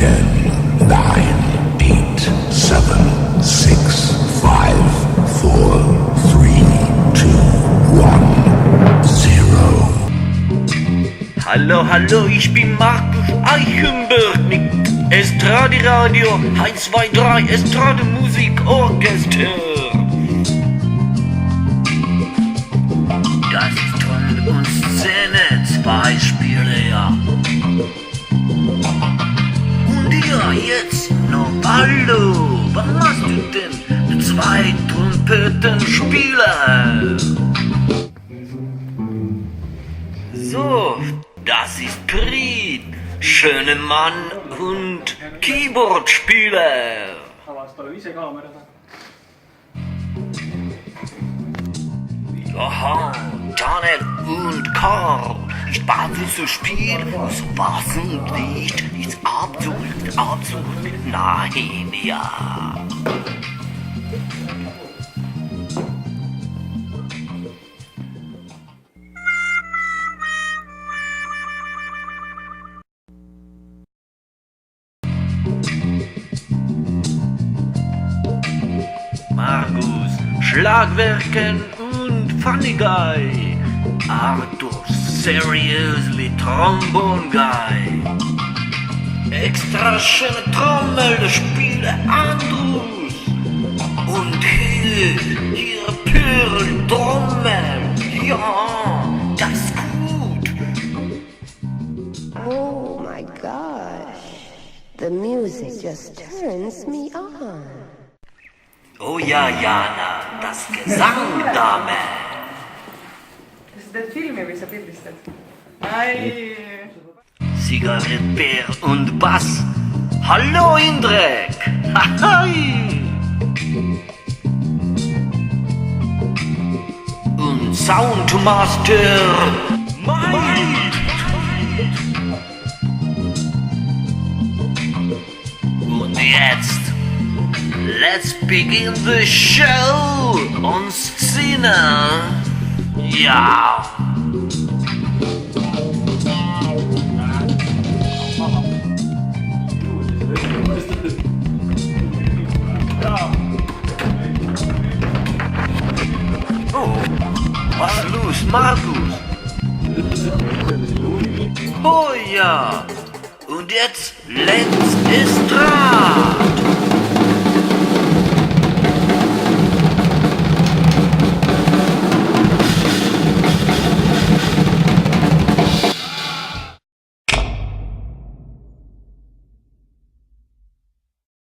10, 9, 8, 7, 6, 5, 4, 3, 2, 1, 0. Hallo, ich bin Markus Eichenberg mit Estrade Radio 123 Estrade Musikorchester. Das ist Ton und Szene, 2 Spieler. Und ja, jetzt noch hallo, was machst du denn? 2 Trompetenspieler. So, das ist Priet, schöner Mann und Keyboardspieler. Aha, Daniel und Karl, ich warte zu spielen, so was und nicht, ist absolut, nein, ja. Markus, Schlagwerken und Funny Guy. Arthur, seriously Trombone Guy. Extra schöne Trommelspieler Andrus. Und hier Pearl Trommel. Ja, das ist gut. Oh my gosh, the music just turns me on. Oh ja, Jana, das Gesangdame. Kas sa teed filmi või sa pildistad? Ai. Zigarettbär und Bass. Hallo Indrek. Hi. Und Soundmaster Mike. Und jetzt let's begin the show on Szene. Ja. Oh, was los, Markus? Oh ja. Und jetzt Lenz ist dran.